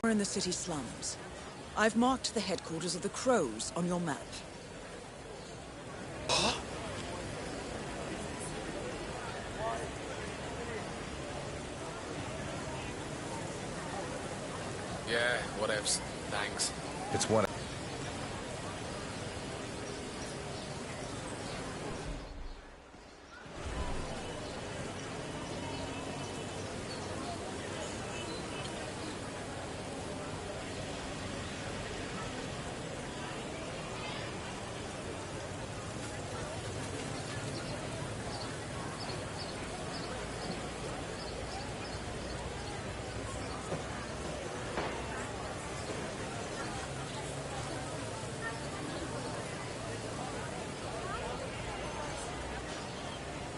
We're in the city slums. I've marked the headquarters of the Crows on your map. Huh? Yeah, whatevs. Thanks. It's one.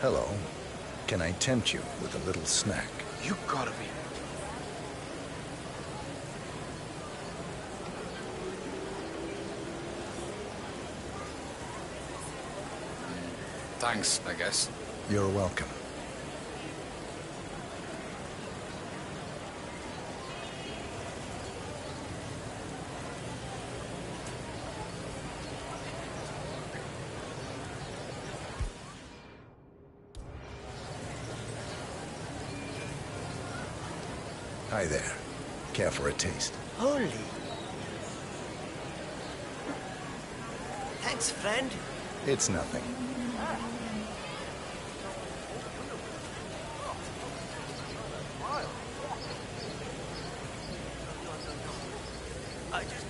Hello. Can I tempt you with a little snack? You gotta be... Thanks, I guess. You're welcome. Hi there. Care for a taste? Holy. Thanks, friend. It's nothing. I just...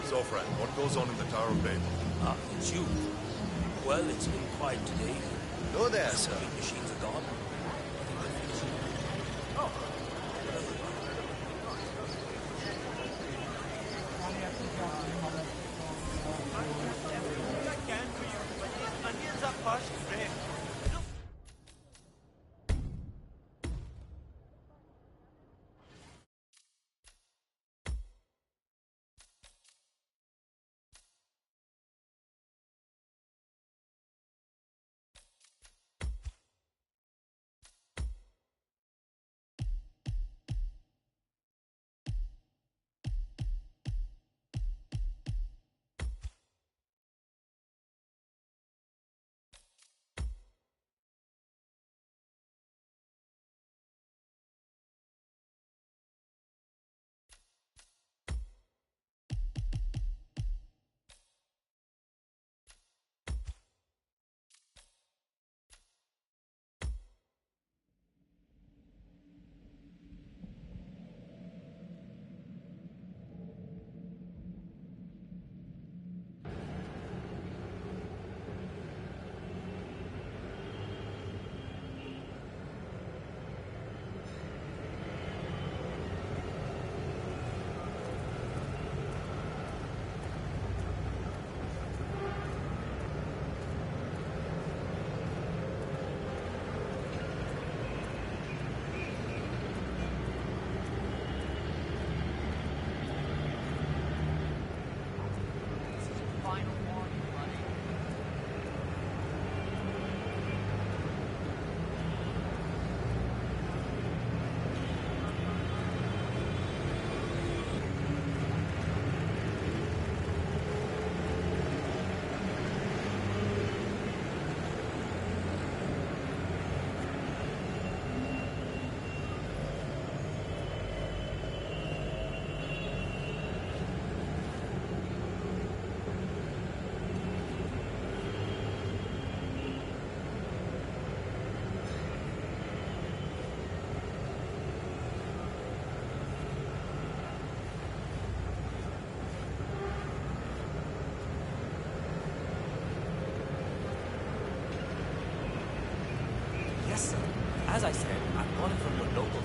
So, friend, what goes on in the Tower of Babel? Ah, it's you. Well, it's been quiet today. Go there, The sir. machines are gone. Onions are first rate.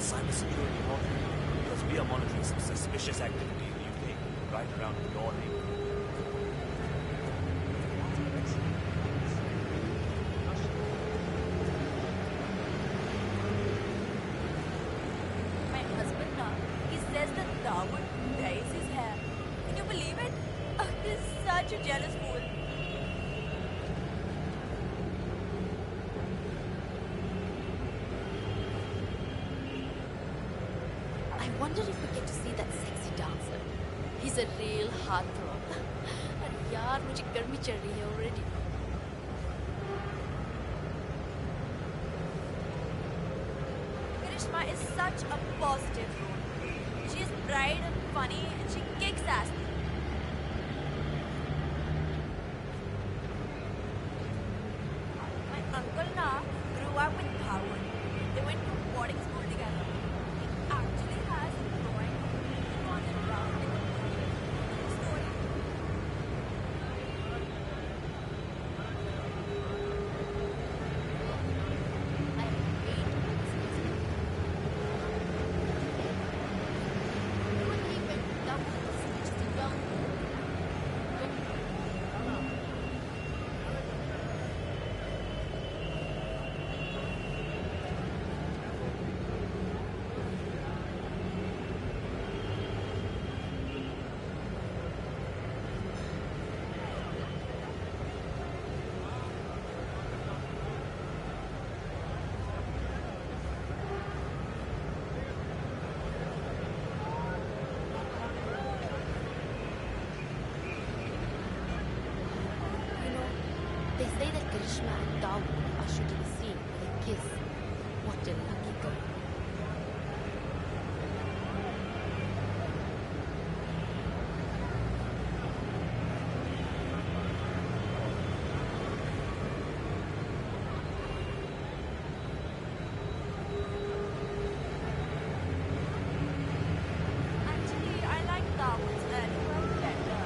cybersecurity hotline, because we are monitoring some suspicious activity in the UK, right around your neighborhood. My husband now, he says that Darwin dyes his hair. Can you believe it? Oh, he's such a jealous fool. I wonder if we get to see that sexy dancer. He's a real heartthrob. And yaar, मुझे गर्मी चढ़ रही है already. Karishma is such a positive role. She is bright and funny and she kicks ass. My uncle Na grew up with Bhawan. They went to boarding school together. He actually has a drawing on the ground in the story. I hate this. When he went down just a young they say that Karishma and Dawood are shooting a scene with a kiss. What a lucky girl. Actually, I like Dawood's early work better.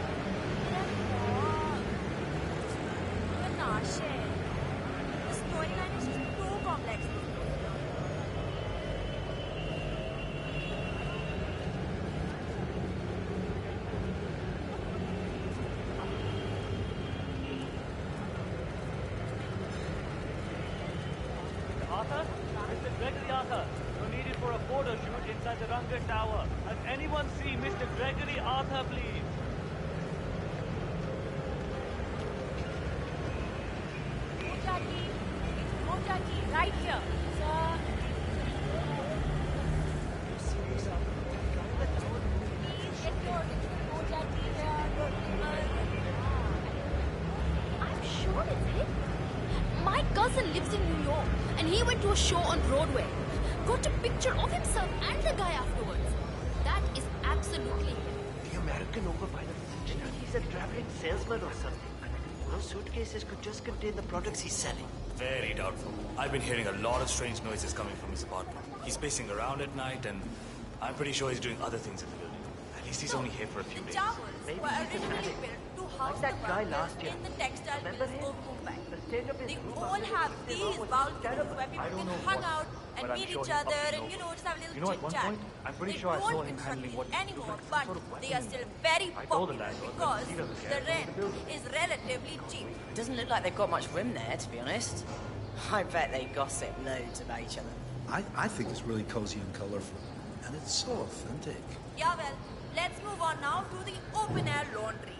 The storyline is just too complex. Arthur? Mr. Gregory Arthur, you're needed for a photo shoot inside the Ranga Tower. Has anyone seen Mr. Gregory Arthur, please? Mojaji, right here. Sir. Please get your Mojaji here. I'm sure it's him. My cousin lives in New York and he went to a show on Broadway. Got a picture of himself and the guy afterwards. That is absolutely him. The American overpilot engineer. He's a traveling salesman or something. Those suitcases could just contain the products he's selling. Very doubtful. I've been hearing a lot of strange noises coming from his apartment. He's pacing around at night, and I'm pretty sure he's doing other things in the building. At least he's only here for a few days. Maybe Were he's an originally addict. built to house that the guy workers last year. in the textile Remember mills him? of Mumbai. The state of his They room all after have the these was balconies terrible. where people I don't can know hang what, out and but I'm meet sure each he's up other to and, no you know, good. just have a little You know, at one chit-chat. point, I'm pretty They sure I don't saw him construct handling these what anymore, looks like but some sort of they are weapon. still very I told popular him that, but because he doesn't care. the He rent owns the building. is relatively cheap. Doesn't look like they've got much room there, to be honest. I bet they gossip loads about each other. I think it's really cozy and colorful. And it's so authentic. Yeah, well, let's move on now to the open-air laundry.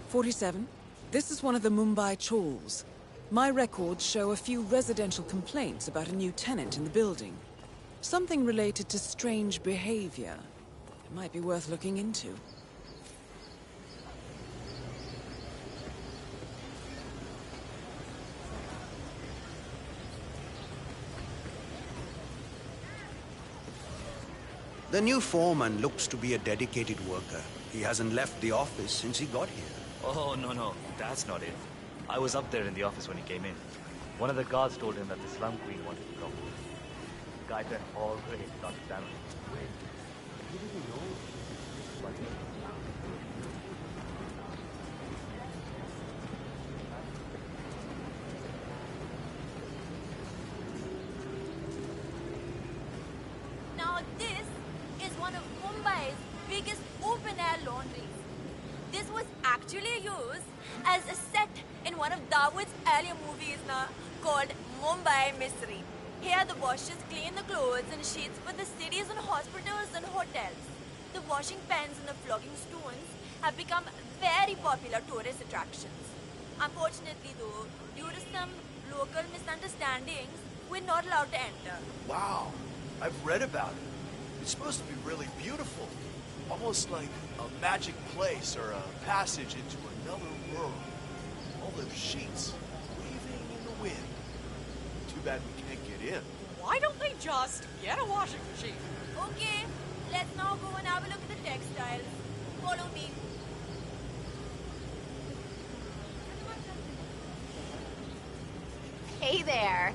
47. This is one of the Mumbai chawls. My records show a few residential complaints about a new tenant in the building. Something related to strange behavior. It might be worth looking into. The new foreman looks to be a dedicated worker. He hasn't left the office since he got here. Oh, no, that's not it. I was up there in the office when he came in. One of the guards told him that the slum queen wanted to talk to him. The guy turned all gray and started stammering. He didn't know. one of Mumbai's biggest open-air laundries. This was actually used as a set in one of Dawood's earlier movies called Mumbai Mystery. Here the washers clean the clothes and sheets for the cities and hospitals and hotels. The washing pens and the flogging stones have become very popular tourist attractions. Unfortunately though, due to some local misunderstandings, we're not allowed to enter. Wow. I've read about it. It's supposed to be really beautiful. Almost like a magic place or a passage into another world. All those sheets waving in the wind. Too bad we can't get in. Why don't they just get a washing machine? Okay, let's now go and have a look at the textiles. Follow me. Hey there.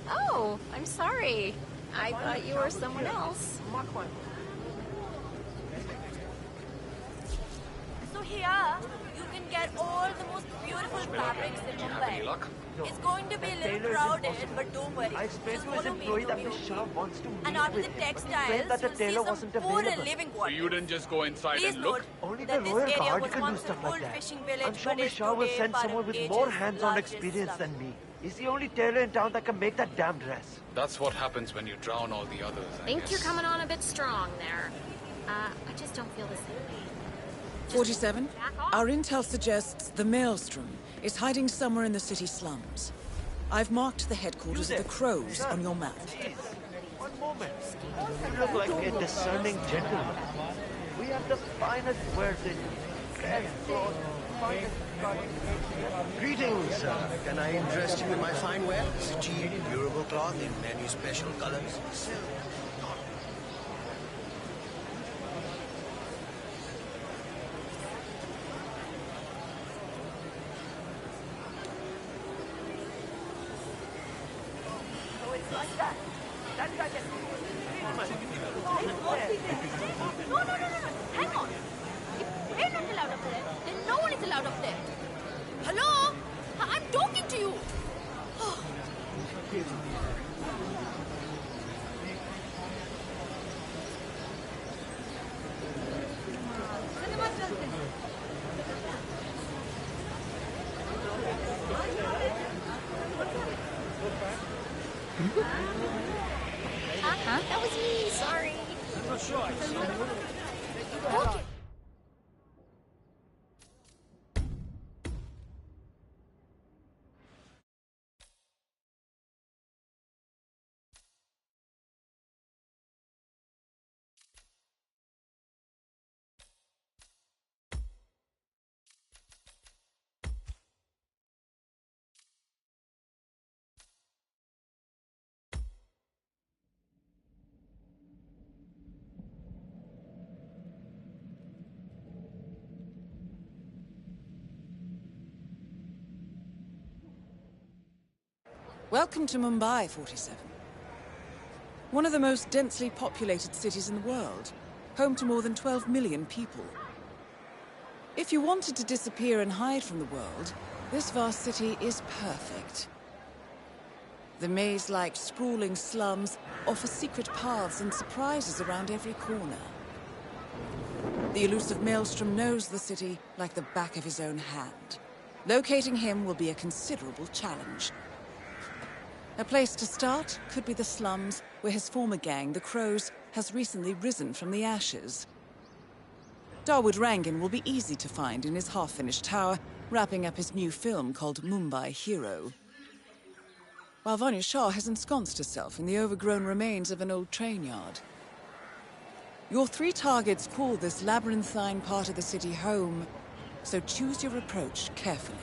Oh, I'm sorry. I thought you were someone else. So here, you can get all the most beautiful fabrics in Mumbai. It's going to be a little crowded, but don't worry. I spoke Just to his follow me employee to that the Miss Shah wants to meet And after with the him, but he textiles, claimed that the you'll see tailor some wasn't poor available. living So quarters. you didn't just go inside Please and note look? Only the that this royal area guard was can do once a stuff full like that. fishing village, I'm sure but Miss is Shah will today send part someone of with Asia's more hands-on largest experience slum. than me. He's the only tailor in town that can make that damn dress. That's what happens when you drown all the others, I Think guess. you're coming on a bit strong there. I just don't feel the same. 47, our intel suggests the Maelstrom is hiding somewhere in the city slums. I've marked the headquarters of the Crows on your map. Please, one moment. You look like a discerning gentleman. We have the finest wares in best clothes, finest Greetings, sir. Can I interest you in my fine ware? It's cheap, durable cloth in many special colors. Silk. So it's like that. That guy can... No. Hang on. If we're not allowed up there, then no one is allowed up there. Hello? I'm talking to you. That was me, sorry. Okay. Welcome to Mumbai, 47. One of the most densely populated cities in the world, home to more than 12 million people. If you wanted to disappear and hide from the world, this vast city is perfect. The maze-like sprawling slums offer secret paths and surprises around every corner. The elusive Maelstrom knows the city like the back of his own hand. Locating him will be a considerable challenge. A place to start could be the slums, where his former gang, the Crows, has recently risen from the ashes. Dawood Rangan will be easy to find in his half-finished tower, wrapping up his new film called Mumbai Hero. While Vanya Shah has ensconced herself in the overgrown remains of an old train yard. Your three targets call this labyrinthine part of the city home, so choose your approach carefully.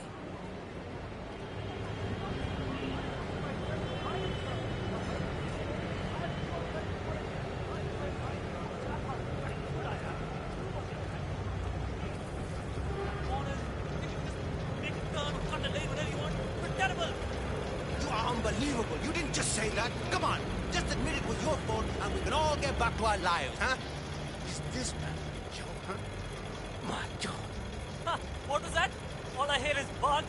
You are unbelievable. You didn't just say that. Come on. Just admit it was your fault and we can all get back to our lives, huh? Is this man a joke, huh? My God. What was that? All I hear is bark,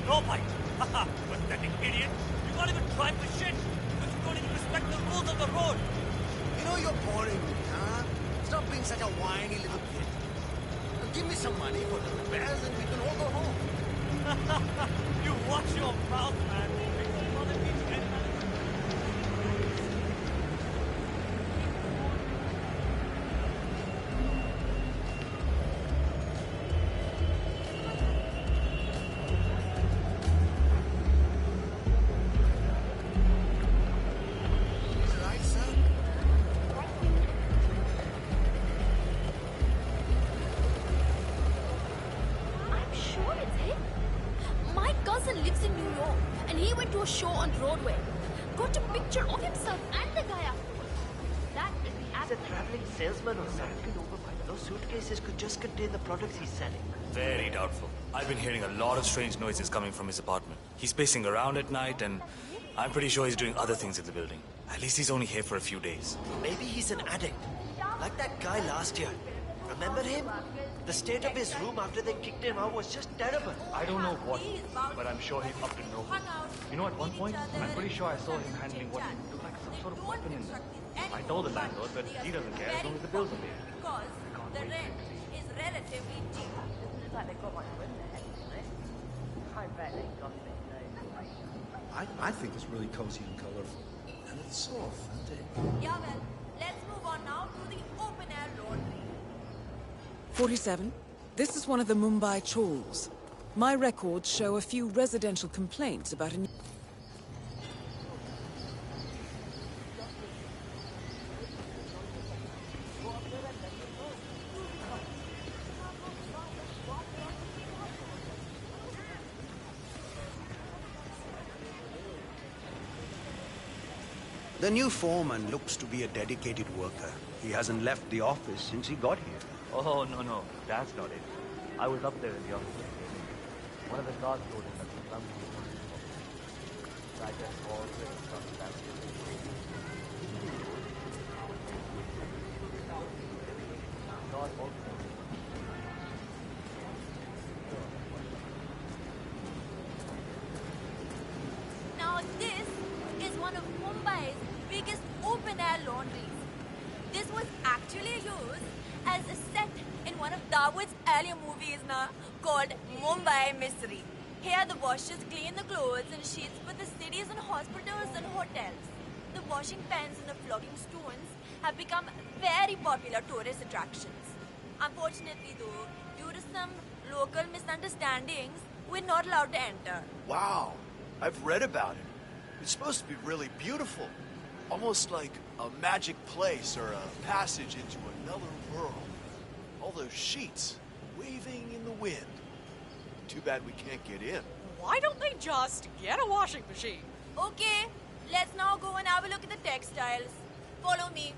no bite. Pathetic idiot. You can't even drive the shit because you don't even respect the rules of the road. You know you're boring me, huh? being such a whiny little kid. Now give me some money for the repairs and we can all go home. You watch your mouth, man. Lives in New York, and he went to a show on Broadway. Got a picture of himself and the guy afterwards. That is the He's a traveling salesman or something. Those suitcases could just contain the products he's selling. Very doubtful. I've been hearing a lot of strange noises coming from his apartment. He's pacing around at night, and I'm pretty sure he's doing other things in the building. At least he's only here for a few days. Maybe he's an addict. Like that guy last year. Remember him? The state of his room after they kicked him out was just terrible. I don't know what, but I'm sure he's up to no good. You know, at one point, I'm pretty sure I saw him handling what looked like some sort of weapon in there. I told the landlord, but he doesn't care as long as the bills are paid. because the rent is relatively cheap. Looks like they've got much room there, to be honest. I bet they got it, though. I think it's really cozy and colorful. And it's so authentic. Yeah, well, let's move on now to the open-air laundry. 47. This is one of the Mumbai chawls. My records show a few residential complaints about a new... The new foreman looks to be a dedicated worker. He hasn't left the office since he got here. Oh, no, that's not it. I was up there in the office. One of the guards told him that the slum I guess all this stuff that. God also. Now this is one of Mumbai's biggest open-air laundries. This was actually used as a set in one of Dawood's earlier movies now called Mumbai Mystery. Here the washers clean the clothes and sheets for the cities and hospitals and hotels. The washing pens and the flogging stones have become very popular tourist attractions. Unfortunately though, due to some local misunderstandings, we're not allowed to enter. Wow, I've read about it. It's supposed to be really beautiful. Almost like a magic place or a passage into another world. All those sheets waving in the wind. Too bad we can't get in. Why don't they just get a washing machine? Okay, let's now go and have a look at the textiles. Follow me.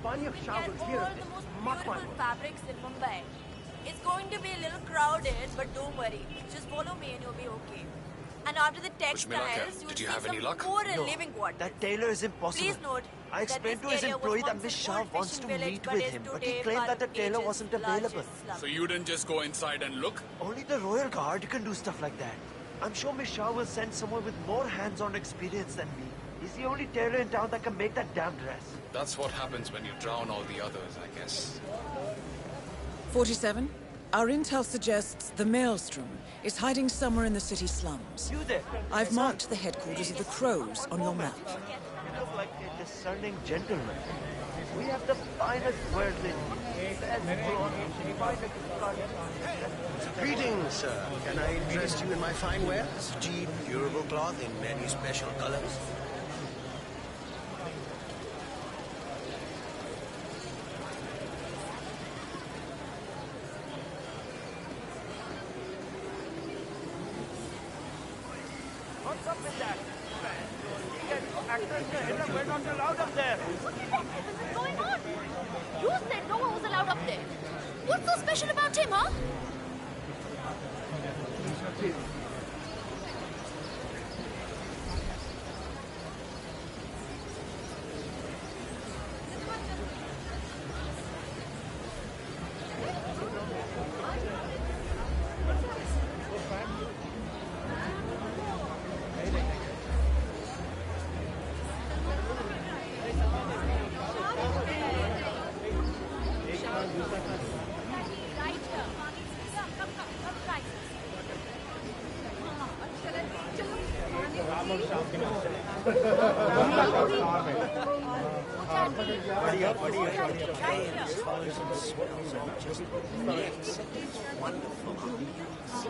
Bunny of Get showers all here. the most beautiful fabrics in Mumbai. It's going to be a little crowded, but don't worry. Just follow me and you'll be okay. And after the textiles, did you'll you have see any some luck? more No, living quarters. that tailor is impossible. Please note I that explained this to his area was employee that once Miss an Shah old wants to fishing village, meet but with is him, but he today claimed that the Bharat tailor Age's wasn't available. largest slum. So you didn't just go inside and look? Only the Royal Guard can do stuff like that. I'm sure Miss Shah will send someone with more hands-on experience than me. He's the only tailor in town that can make that damn dress. That's what happens when you drown all the others, I guess. 47. Our intel suggests the Maelstrom is hiding somewhere in the city slums. You there? I've marked the headquarters of the Crows on your map. You look like a discerning gentleman. We have the finest wares in Greetings, sir. Can I interest you in my fine wares? Cheap, durable cloth in many special colors. What's up with that? Actors, we're not allowed up there. What the heck is going on? You said no one was allowed up there. What's so special about him, huh?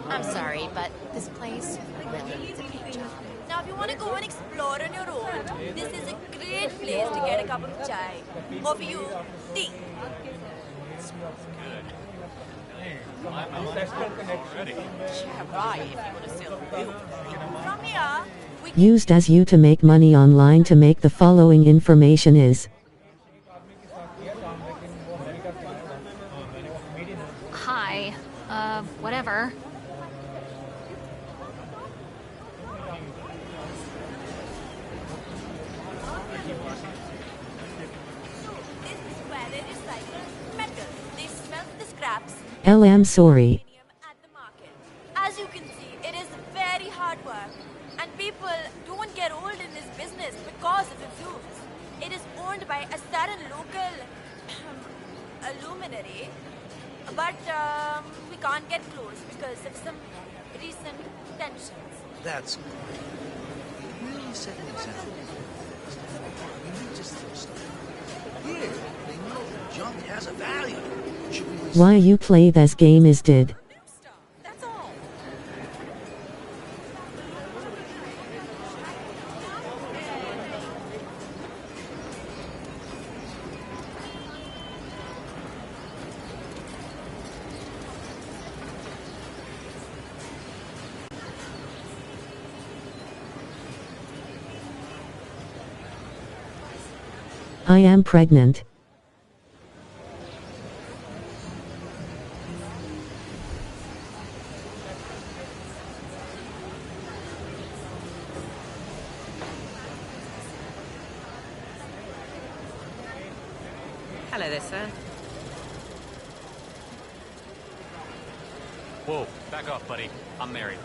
I'm sorry, but this place really needs a paint job. Now, if you want to go and explore on your own, this is a great place to get a cup of chai. Or for you, tea. Yeah, right, if you want to sell milk. From here, we Used as you to make money online to make the following information is. Hi. Whatever. this is where they recycle metal. They smelt the scraps I'm sorry. at the market. As you can see, it is very hard work. And people don't get old in this business because of the fumes. It is owned by a certain local luminary. But we can't get close because of some recent tensions. That's great. You really set an example. You need just throw stuff. Here, they know that junk has a value. Should we Why you play this game is did. That's all. I am pregnant. Hello there, sir. Whoa, back off, buddy. I'm married.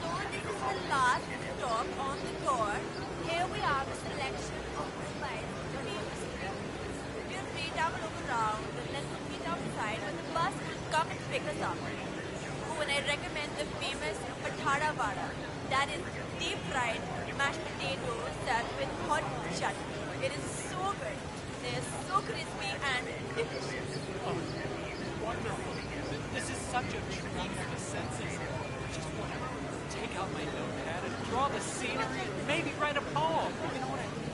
So this is the last stop on the tour. Here we have a selection of the slides to famous places. Feel free to have a look around and let's meet outside when the bus will come and pick us up. Oh, and I recommend the famous pathada vada. That is deep fried mashed potatoes served with hot chutney. It is so good. They're so crispy and delicious. Wonderful. This is such a treat for the senses. Just want to take out my notepad and draw the scenery, maybe write a poem. You know what I mean?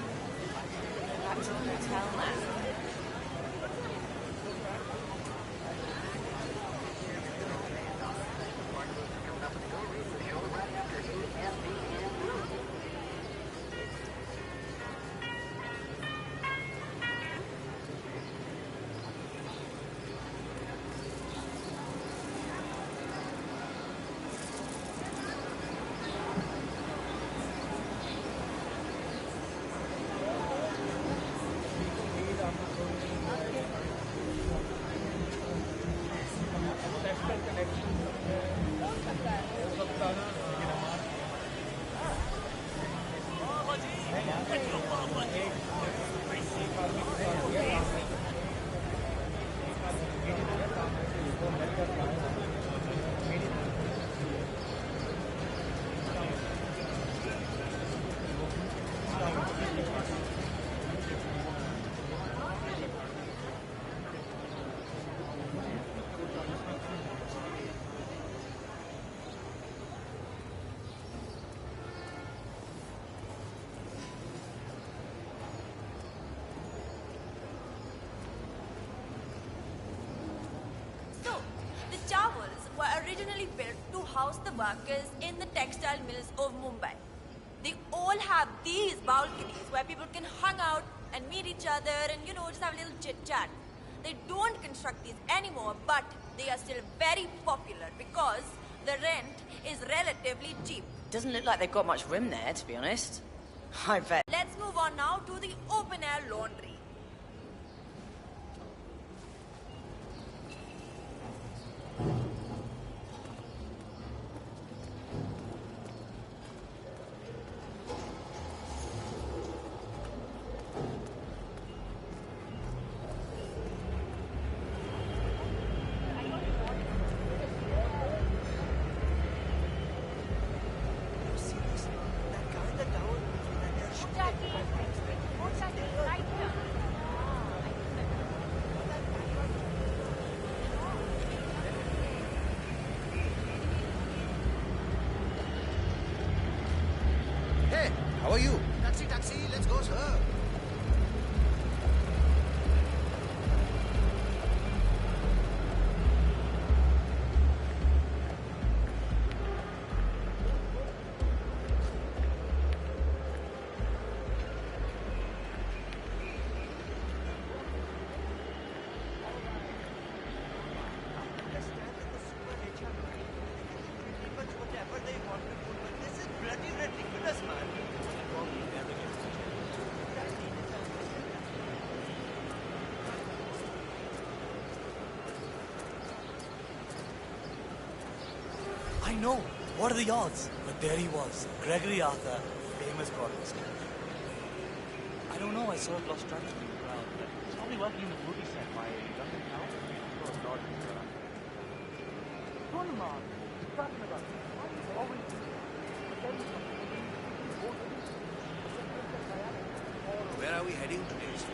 Back to the hotel now. So, the towels were originally built to house the workers in the textile mills of Mumbai. They all have these balconies where people can hang out and meet each other and, just have a little chit-chat. They don't construct these anymore, but they are still very popular because the rent is relatively cheap. Doesn't look like they've got much room there, to be honest. I bet. Let's move on now to the open-air laundry. Taxi, taxi, let's go, sir. I know. What are the odds? But there he was, Gregory Arthur, famous broadcaster. I don't know, I sort of lost track of him in the crowd, but he's probably working in the movie set by London Town. Oh, Lord. Solomon, talking about it. Why do you always do that? Where are we heading today, sir?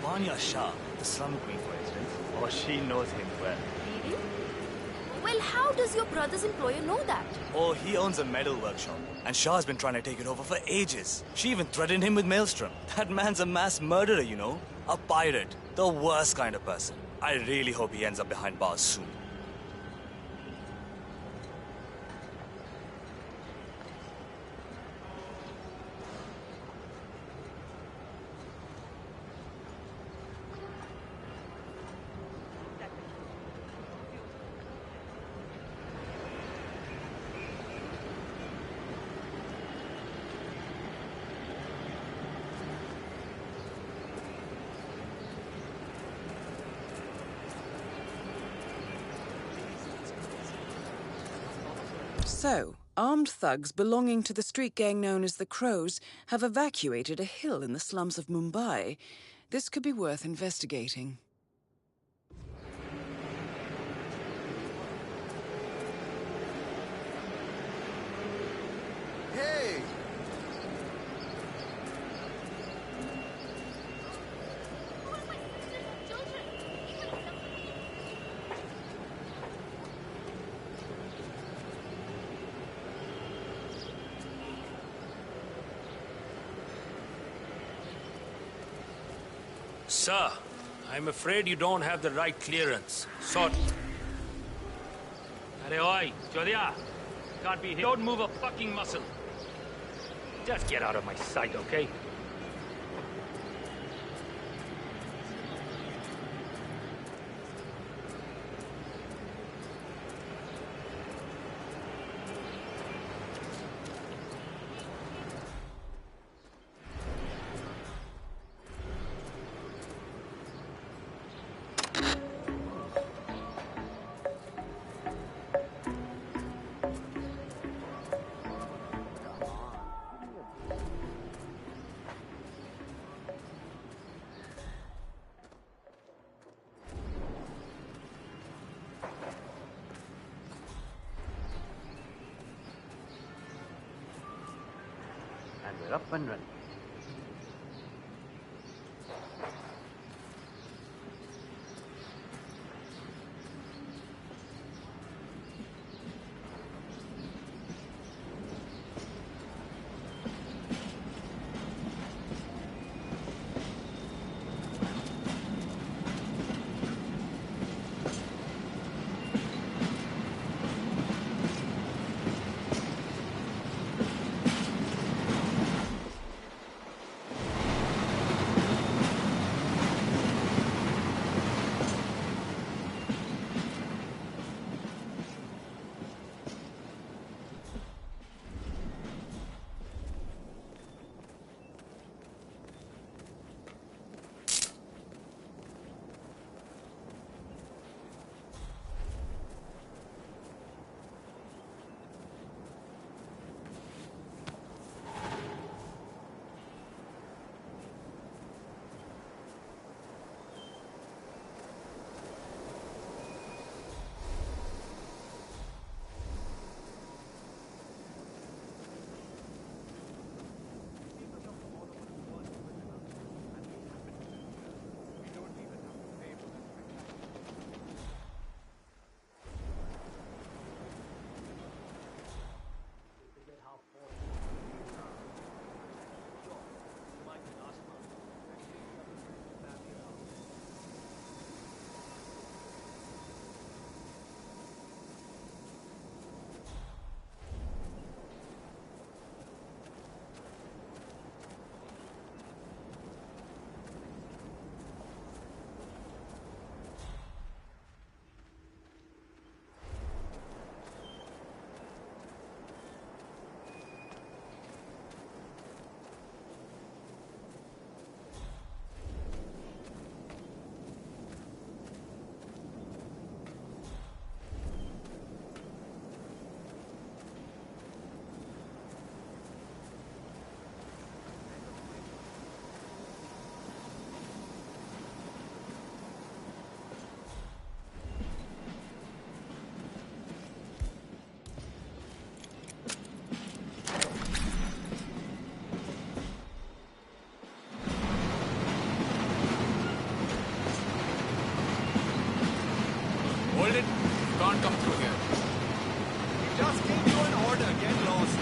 Vanya Shah, the slum queen, for instance. Oh, she knows him well. Really? Well, how does your brother's employer know that? Oh, he owns a metal workshop, and Shah's been trying to take it over for ages. She even threatened him with Maelstrom. That man's a mass murderer, you know? A pirate. The worst kind of person. I really hope he ends up behind bars soon. So, armed thugs belonging to the street gang known as the Crows have evacuated a hill in the slums of Mumbai. This could be worth investigating. Hey! Sir, I'm afraid you don't have the right clearance. Sorry. Arey oi, Chodia. Can't be here. Don't move a fucking muscle. Just get out of my sight, okay? And we're up and running. Hold it. Can't come through here. We just gave you an order. Get lost.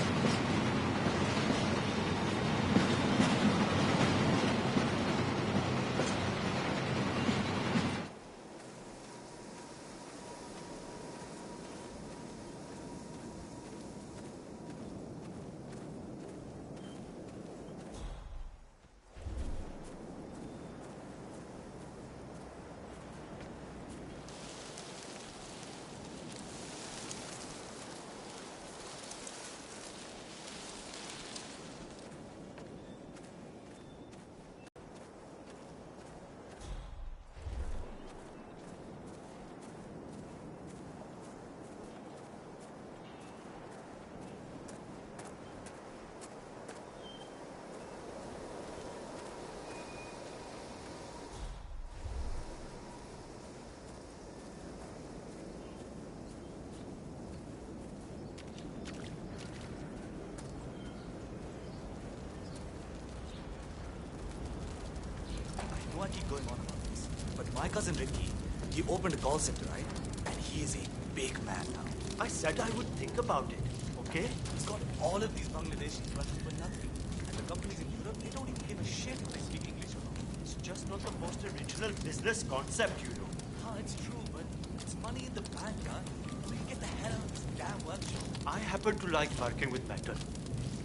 I keep going on about this, but my cousin Ricky, he opened a call center, right? And he is a big man now. I said I would think about it, okay? He's got all of these Bangladeshis running for nothing. And the companies in Europe, they don't even give a shit if they speak English or not. It's just not the most original business concept, you know. It's true, but it's money in the bank, huh? We can get the hell out of this damn workshop. I happen to like working with metal.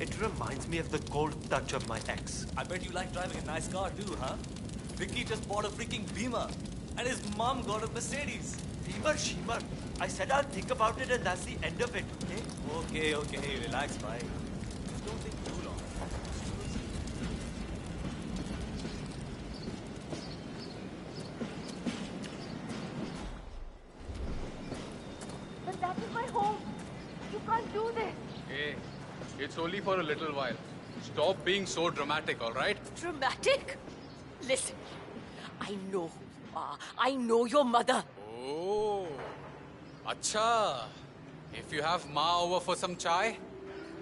It reminds me of the cold touch of my ex. I bet you like driving a nice car too, huh? Vicky just bought a freaking Beamer. And his mom got a Mercedes. Beamer, Sheemer. I said I'll think about it and that's the end of it, okay? Okay, relax, bye. Don't think too long. But that is my home. You can't do this. Hey, it's only for a little while. Stop being so dramatic, all right? Dramatic? Listen, I know who you are. I know your mother. Oh, acha. If you have Ma over for some chai,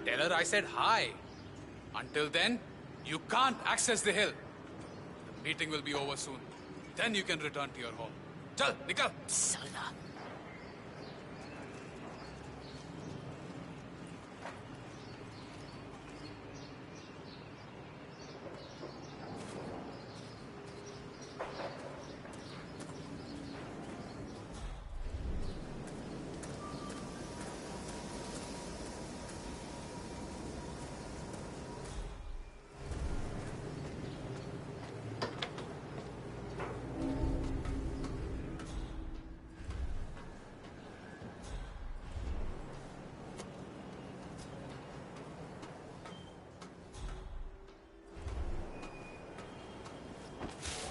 tell her I said hi. Until then, you can't access the hill. The meeting will be over soon. Then you can return to your home. Chal, nikal. Salah.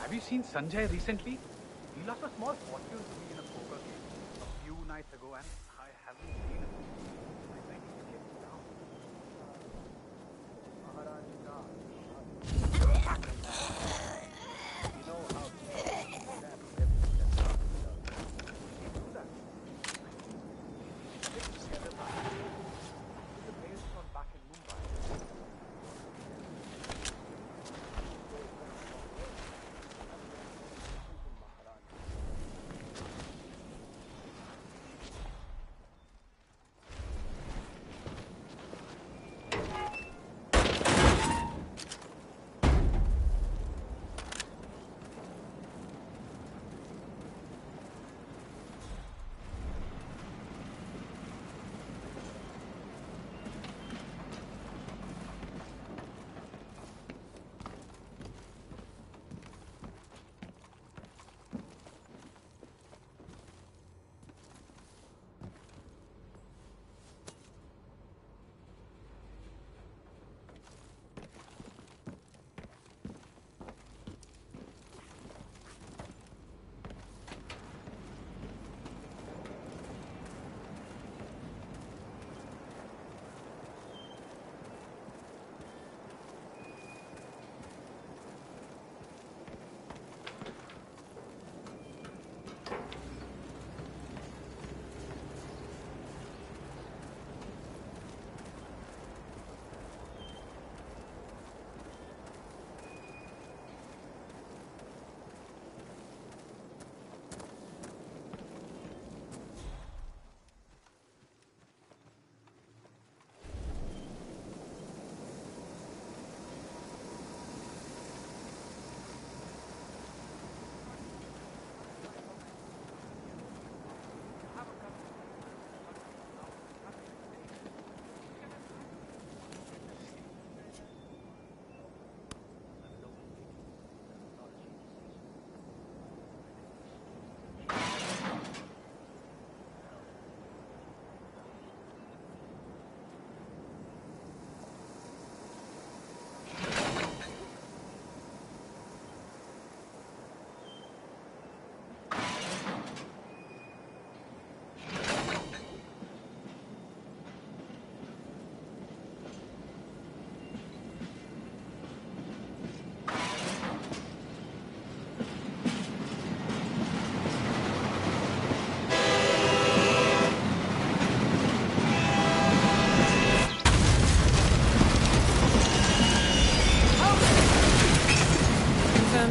Have you seen Sanjay recently? He lost a small fortune to me in a poker game a few nights ago and I haven't seen him. I think he's getting down. You know how back in Mumbai.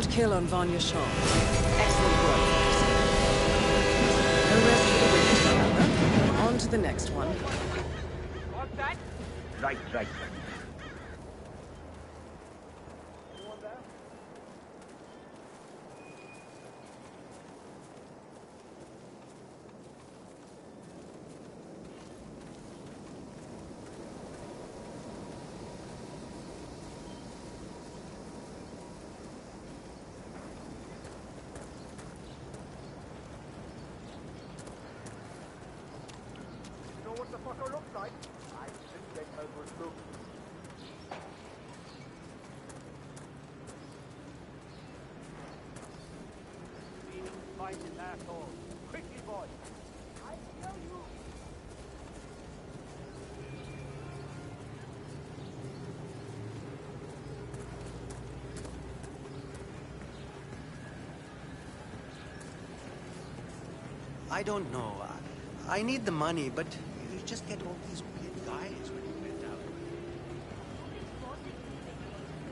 Kill on Vanya Shaw. Excellent work, officer. No rest for the wicked, however. On to the next one. What's that? Right. night, I didn't get a good look. Fight his asshole. Quickly, boy. I tell you. I don't know. I need the money, but you just get all these weird guys when you rent out.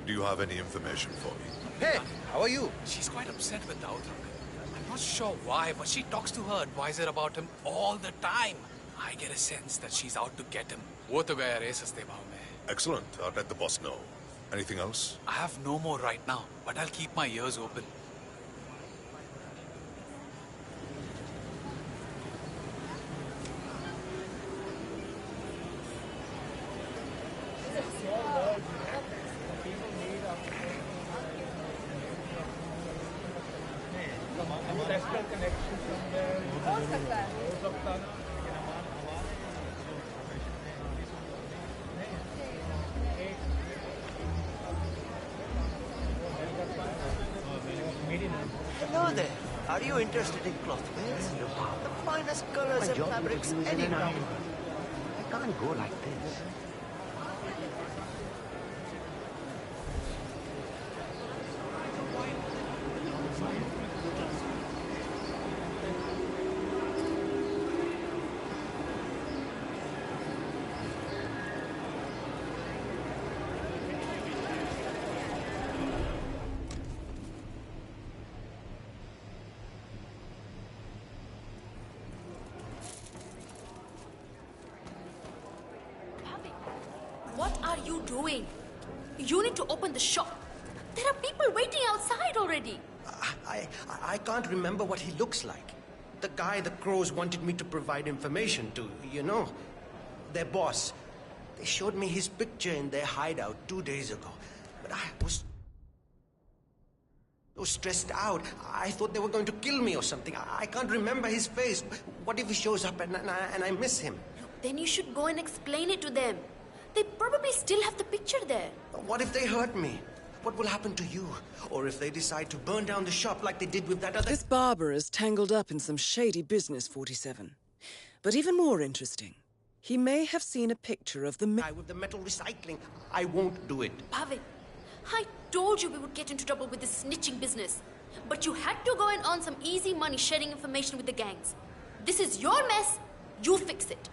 Do you have any information for me? Hey, how are you? She's quite upset with Daud. I'm not sure why, but she talks to her advisor about him all the time. I get a sense that she's out to get him. वो तो गया रे सस्ते भाव में. Excellent. I'll let the boss know. Anything else? I have no more right now, but I'll keep my ears open. Hello there. Are you interested in cloth wares? The finest colors and fabrics anywhere. I can't go like this. What are you doing? You need to open the shop. There are people waiting outside already. I can't remember what he looks like. The guy the Crows wanted me to provide information to, you know. Their boss. They showed me his picture in their hideout 2 days ago. But I was so stressed out. I thought they were going to kill me or something. I can't remember his face. What if he shows up and I miss him? Then you should go and explain it to them. They probably still have the picture there. What if they hurt me? What will happen to you? Or if they decide to burn down the shop like they did with that other... This barber is tangled up in some shady business, 47. But even more interesting, he may have seen a picture of the... guy with the metal recycling. I won't do it. Bhavik, I told you we would get into trouble with this snitching business. But you had to go and earn some easy money sharing information with the gangs. This is your mess. You fix it.